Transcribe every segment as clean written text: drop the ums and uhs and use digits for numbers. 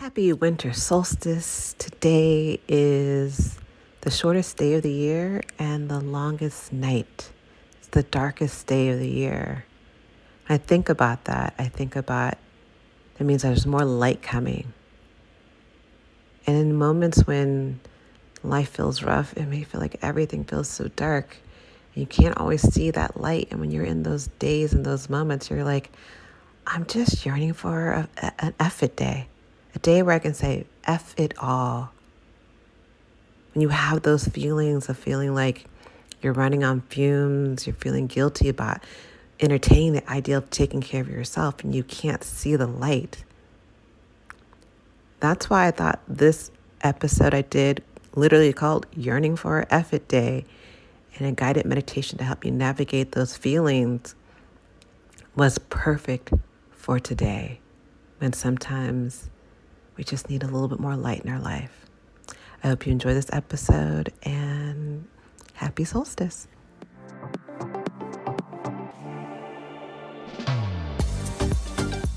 Happy Winter Solstice. Today is the shortest day of the year and the longest night. It's the darkest day of the year. I think about that. That means there's more light coming. And in moments when life feels rough, it may feel like everything feels so dark. And you can't always see that light. And when you're in those days and those moments, you're like, I'm just yearning for an F it day. A day where I can say, F it all. When you have those feelings of feeling like you're running on fumes, you're feeling guilty about entertaining the idea of taking care of yourself and you can't see the light. That's why I thought this episode I did, literally called Yearning for a F It Day, and a guided meditation to help you navigate those feelings, was perfect for today, when sometimes we just need a little bit more light in our life. I hope you enjoy this episode and happy solstice.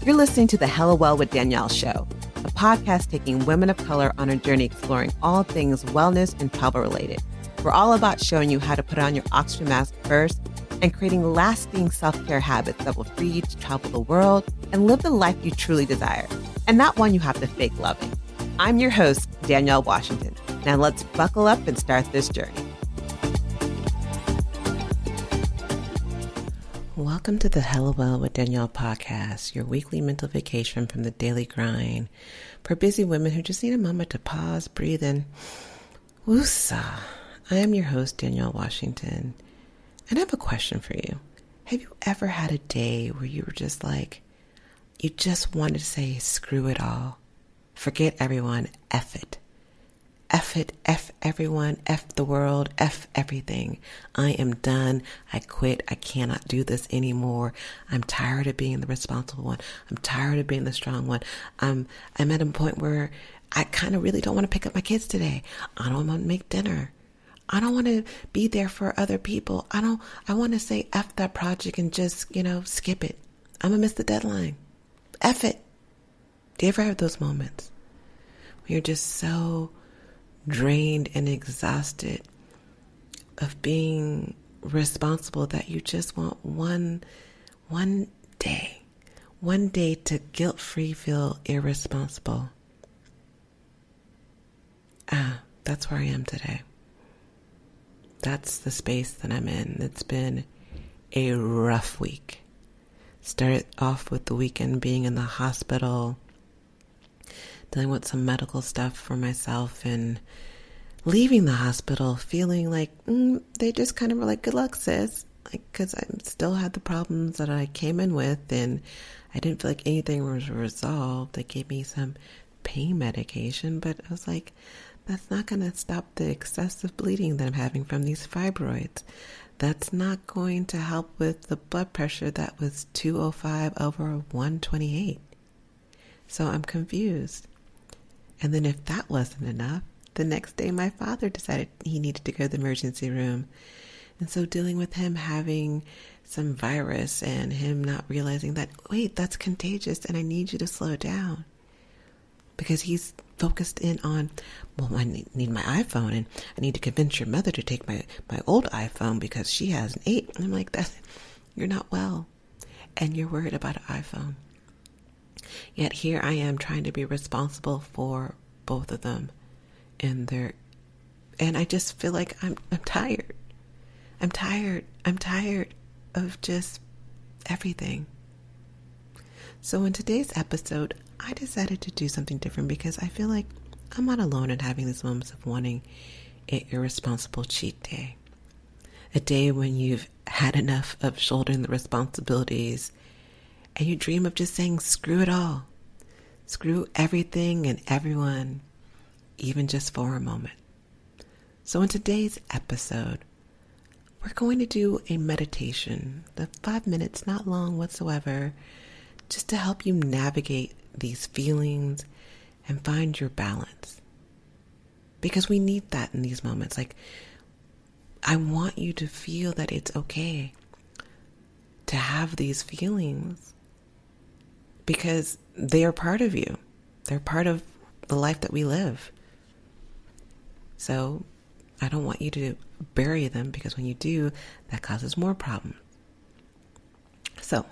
You're listening to the Hella Well with Danielle show, a podcast taking women of color on a journey exploring all things wellness and travel related. We're all about showing you how to put on your oxygen mask first and creating lasting self-care habits that will free you to travel the world and live the life you truly desire, and not one you have to fake loving. I'm your host, Danielle Washington. Now let's buckle up and start this journey. Welcome to the Hella Well with Danielle podcast, your weekly mental vacation from the daily grind for busy women who just need a moment to pause, breathe, and woosah. I am your host, Danielle Washington, and I have a question for you. Have you ever had a day where you were just like, you just wanted to say, screw it all. Forget everyone, F it. F it, F everyone, F the world, F everything. I am done. I quit. I cannot do this anymore. I'm tired of being the responsible one. I'm tired of being the strong one. I'm at a point where I kind of really don't want to pick up my kids today. I don't want to make dinner. I don't want to be there for other people. I want to say F that project and just, skip it. I'm going to miss the deadline. F it. Do you ever have those moments when you're just so drained and exhausted of being responsible that you just want one day to guilt-free feel irresponsible? That's where I am today. That's the space that I'm in. It's been a rough week. Started off with the weekend being in the hospital, dealing with some medical stuff for myself, and leaving the hospital feeling like they just kind of were like, good luck, sis. Because I still had the problems that I came in with, and I didn't feel like anything was resolved. They gave me some pain medication, but I was like, that's not going to stop the excessive bleeding that I'm having from these fibroids. That's not going to help with the blood pressure that was 205 over 128. So I'm confused. And then if that wasn't enough, the next day my father decided he needed to go to the emergency room. And so dealing with him having some virus and him not realizing that, wait, that's contagious and I need you to slow down. Because he's focused in on, well, I need my iPhone and I need to convince your mother to take my old iPhone because she has an 8. And I'm like, you're not well and you're worried about an iPhone. Yet here I am trying to be responsible for both of them and I just feel like I'm tired. I'm tired of just everything. So in today's episode, I decided to do something different because I feel like I'm not alone in having these moments of wanting an irresponsible cheat day. A day when you've had enough of shouldering the responsibilities and you dream of just saying, screw it all. Screw everything and everyone, even just for a moment. So in today's episode, we're going to do a meditation, the 5 minutes, not long whatsoever, just to help you navigate these feelings and find your balance. Because we need that in these moments. Like, I want you to feel that it's okay to have these feelings because they are part of you. They're part of the life that we live. So I don't want you to bury them, because when you do, that causes more problems. So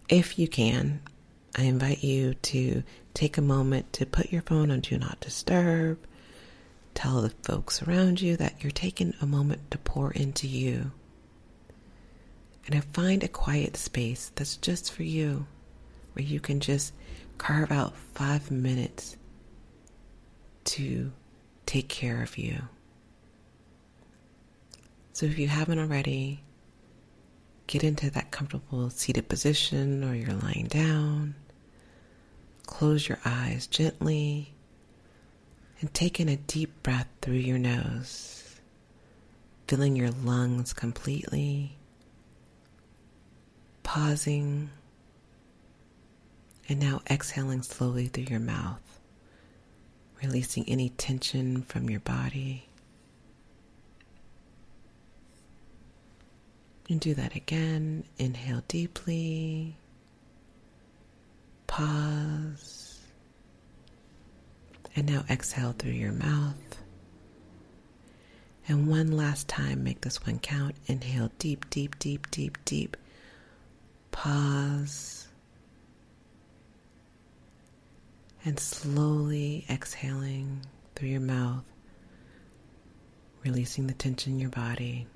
if you can, I invite you to take a moment to put your phone on Do Not Disturb. Tell the folks around you that you're taking a moment to pour into you. And find a quiet space that's just for you, where you can just carve out 5 minutes to take care of you. So if you haven't already, get into that comfortable seated position, or you're lying down. Close your eyes gently and take in a deep breath through your nose, filling your lungs completely, pausing, and now exhaling slowly through your mouth, releasing any tension from your body. And do that again. Inhale deeply. Pause. And now exhale through your mouth. And one last time, make this one count. Inhale deep, deep, deep, deep, deep. Pause. And slowly exhaling through your mouth, releasing the tension in your body.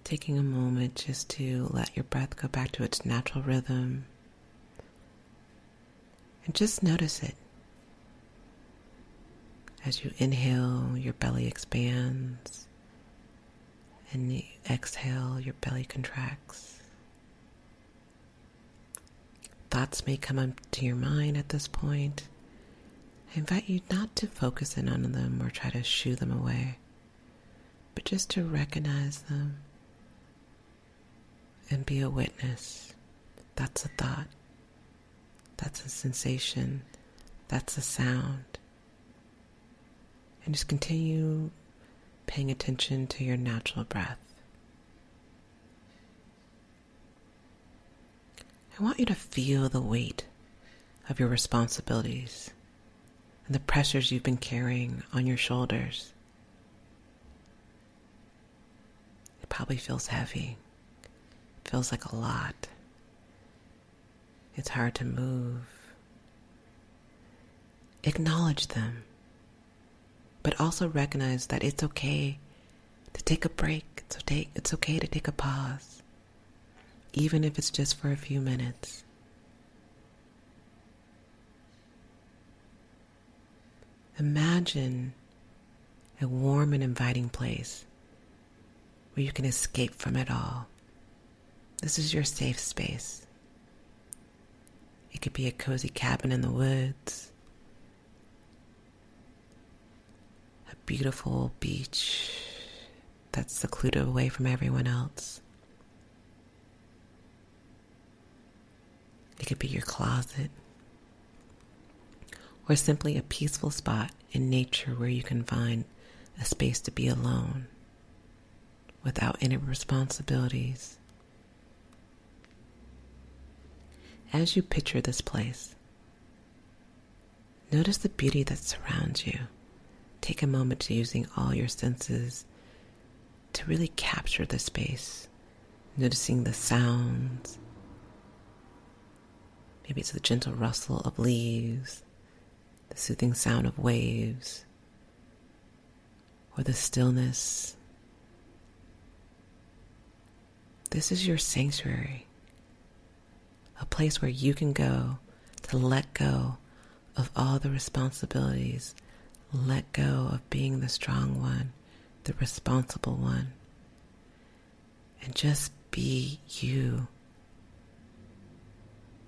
Taking a moment just to let your breath go back to its natural rhythm. And just notice it. As you inhale, your belly expands. And you exhale, your belly contracts. Thoughts may come up to your mind at this point. I invite you not to focus in on them or try to shoo them away, but just to recognize them and be a witness. That's a thought. That's a sensation. That's a sound. And just continue paying attention to your natural breath. I want you to feel the weight of your responsibilities and the pressures you've been carrying on your shoulders. It probably feels heavy. It feels like a lot. It's hard to move. Acknowledge them, but also recognize that it's okay to take a break. It's okay to take a pause, even if it's just for a few minutes. Imagine a warm and inviting place where you can escape from it all. This is your safe space. It could be a cozy cabin in the woods, a beautiful beach that's secluded away from everyone else. It could be your closet, or simply a peaceful spot in nature where you can find a space to be alone without any responsibilities. As you picture this place, notice the beauty that surrounds you. Take a moment to using all your senses to really capture the space, noticing the sounds. Maybe it's the gentle rustle of leaves, the soothing sound of waves, or the stillness. This is your sanctuary, a place where you can go to let go of all the responsibilities, let go of being the strong one, the responsible one, and just be you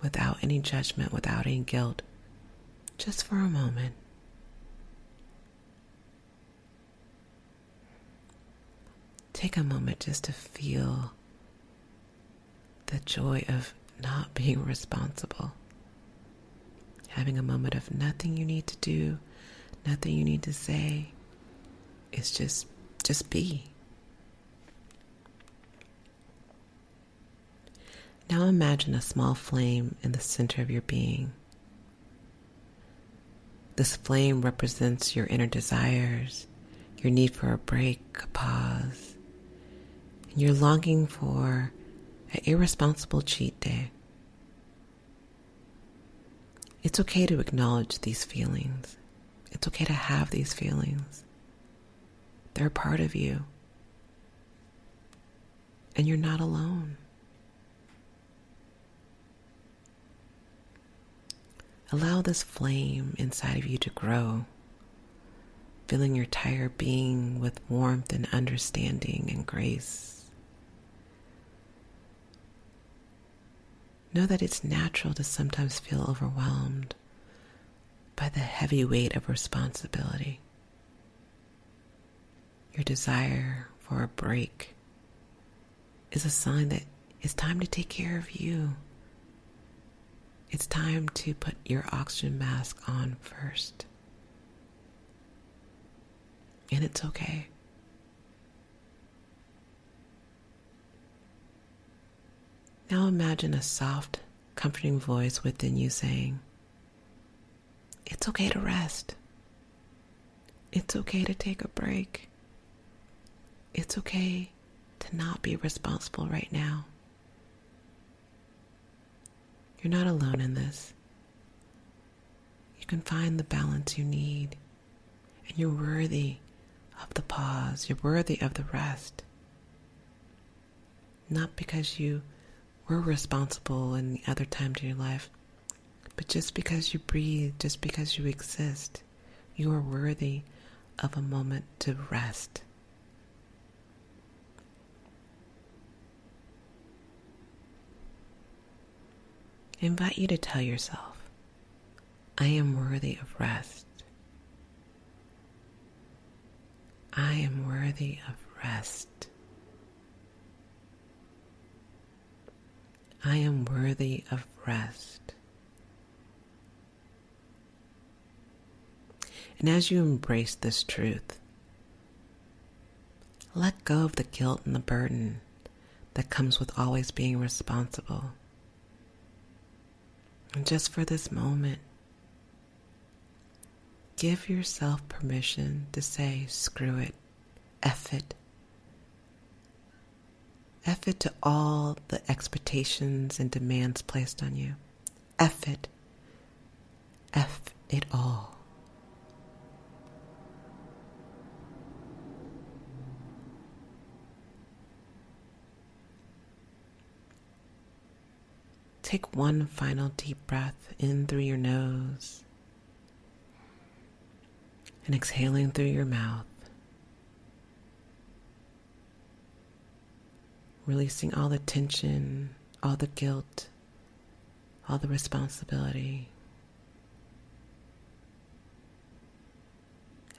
without any judgment, without any guilt, just for a moment. Take a moment just to feel the joy of not being responsible. Having a moment of nothing you need to do, nothing you need to say. It's just be. Now imagine a small flame in the center of your being. This flame represents your inner desires, your need for a break, a pause, and you're longing for an irresponsible cheat day. It's okay to acknowledge these feelings. It's okay to have these feelings. They're a part of you. And you're not alone. Allow this flame inside of you to grow, filling your entire being with warmth and understanding and grace. Know that it's natural to sometimes feel overwhelmed by the heavy weight of responsibility. Your desire for a break is a sign that it's time to take care of you. It's time to put your oxygen mask on first. And it's okay. Now imagine a soft, comforting voice within you saying, "It's okay to rest. It's okay to take a break. It's okay to not be responsible right now. You're not alone in this. You can find the balance you need, and you're worthy of the pause. You're worthy of the rest. Not because you were responsible in the other times of your life, but just because you breathe, just because you exist, you are worthy of a moment to rest." I invite you to tell yourself, "I am worthy of rest. I am worthy of rest. I am worthy of rest." And as you embrace this truth, let go of the guilt and the burden that comes with always being responsible. And just for this moment, give yourself permission to say, screw it, F it. F it to all the expectations and demands placed on you. F it. F it all. Take one final deep breath in through your nose and exhaling through your mouth, releasing all the tension, all the guilt, all the responsibility,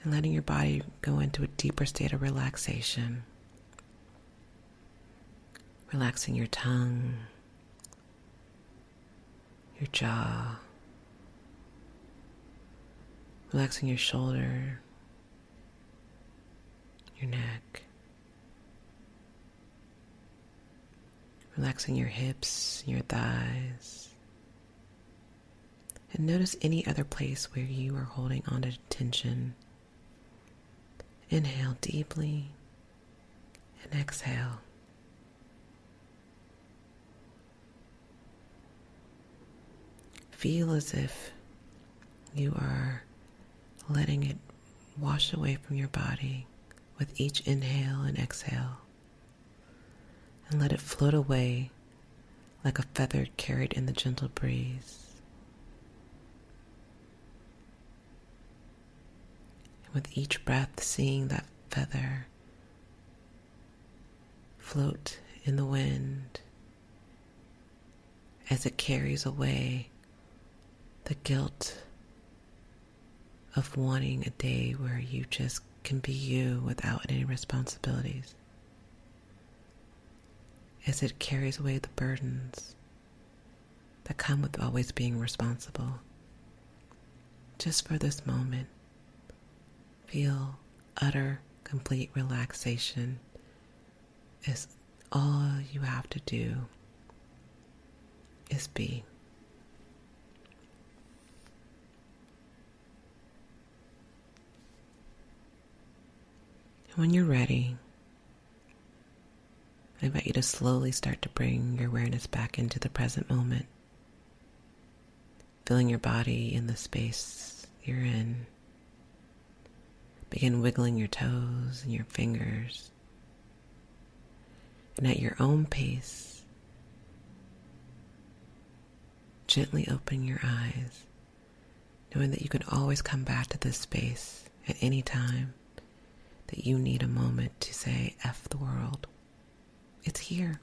and letting your body go into a deeper state of relaxation. Relaxing your tongue, your jaw, relaxing your shoulder, your neck, relaxing your hips, your thighs, and notice any other place where you are holding on to tension. Inhale deeply and exhale. Feel as if you are letting it wash away from your body with each inhale and exhale. And let it float away like a feather carried in the gentle breeze. And with each breath, seeing that feather float in the wind as it carries away the guilt of wanting a day where you just can be you without any responsibilities. As it carries away the burdens that come with always being responsible. Just for this moment, feel utter, complete relaxation is all you have to do is be. When you're ready, I invite you to slowly start to bring your awareness back into the present moment, feeling your body in the space you're in. Begin wiggling your toes and your fingers. And at your own pace, gently open your eyes, knowing that you can always come back to this space at any time that you need a moment to say, F the world. It's here.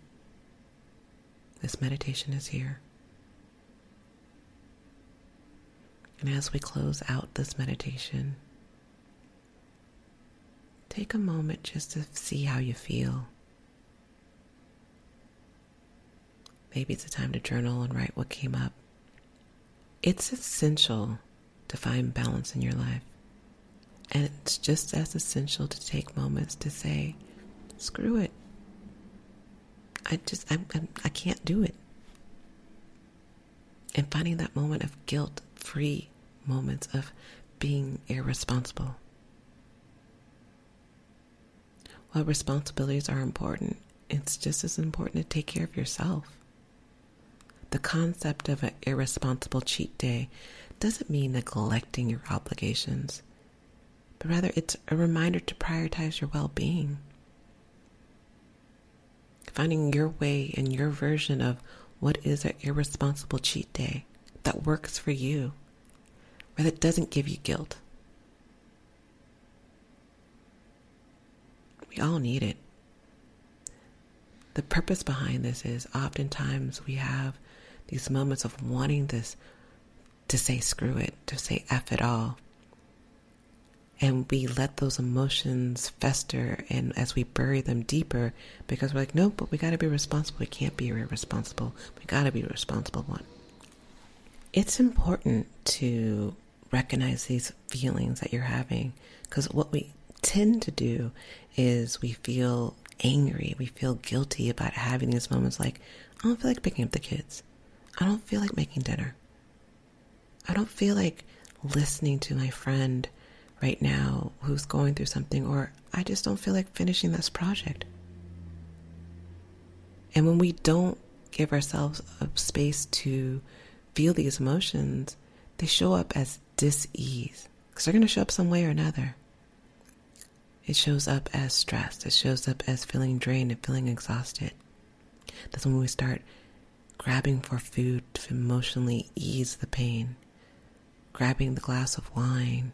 This meditation is here. And as we close out this meditation, take a moment just to see how you feel. Maybe it's a time to journal and write what came up. It's essential to find balance in your life. And it's just as essential to take moments to say, screw it. I can't do it. And finding that moment of guilt-free moments of being irresponsible. While responsibilities are important, it's just as important to take care of yourself. The concept of an irresponsible cheat day doesn't mean neglecting your obligations, but rather it's a reminder to prioritize your well-being. Finding your way and your version of what is an irresponsible cheat day that works for you, where that doesn't give you guilt. We all need it. The purpose behind this is oftentimes we have these moments of wanting this to say screw it, to say F it all. And we let those emotions fester, and as we bury them deeper, because we're like, no, but we got to be responsible. We can't be irresponsible. We got to be a responsible one. It's important to recognize these feelings that you're having, because what we tend to do is we feel angry. We feel guilty about having these moments like, I don't feel like picking up the kids. I don't feel like making dinner. I don't feel like listening to my friend right now who's going through something, or I just don't feel like finishing this project. And when we don't give ourselves a space to feel these emotions, they show up as dis-ease, because they're going to show up some way or another. It shows up as stress. It shows up as feeling drained and feeling exhausted. That's when we start grabbing for food to emotionally ease the pain, grabbing the glass of wine,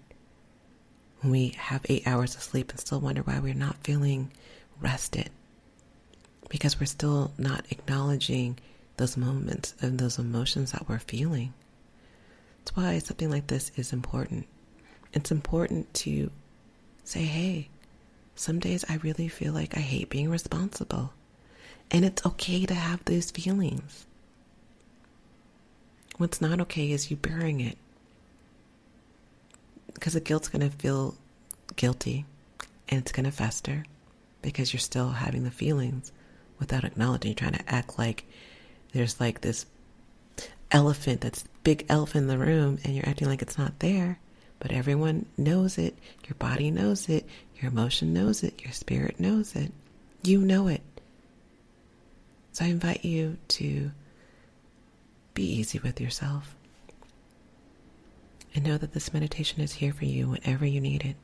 when we have 8 hours of sleep and still wonder why we're not feeling rested, because we're still not acknowledging those moments and those emotions that we're feeling. That's why something like this is important. It's important to say, hey, some days I really feel like I hate being responsible. And it's okay to have those feelings. What's not okay is you burying it. Because the guilt's going to feel guilty, and it's going to fester because you're still having the feelings without acknowledging. You're trying to act like there's like this elephant, that's big elephant in the room, and you're acting like it's not there. But everyone knows it. Your body knows it. Your emotion knows it. Your spirit knows it. You know it. So I invite you to be easy with yourself. And know that this meditation is here for you whenever you need it.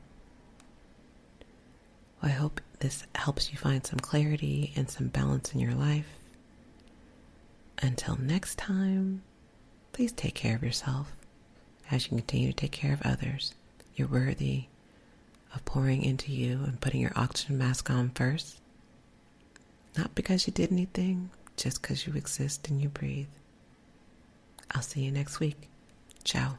Well, I hope this helps you find some clarity and some balance in your life. Until next time, please take care of yourself as you continue to take care of others. You're worthy of pouring into you and putting your oxygen mask on first. Not because you did anything, just because you exist and you breathe. I'll see you next week. Ciao.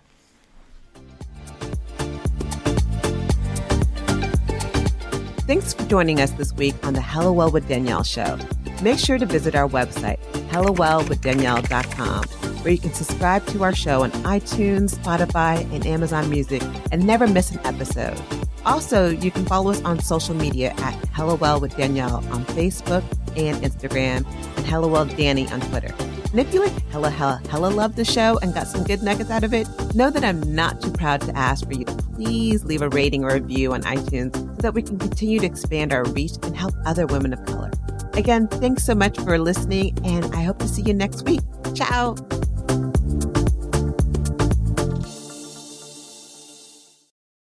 Thanks for joining us this week on the Hello Well with Danielle show. Make sure to visit our website, hellowellwithdanielle.com, where you can subscribe to our show on iTunes, Spotify, and Amazon Music and never miss an episode. Also, you can follow us on social media at Hello Well with Danielle on Facebook and Instagram, and Hello Well Danny on Twitter. And if you like hella love the show and got some good nuggets out of it, know that I'm not too proud to ask for you to please leave a rating or review on iTunes, so that we can continue to expand our reach and help other women of color. Again, thanks so much for listening, and I hope to see you next week. Ciao.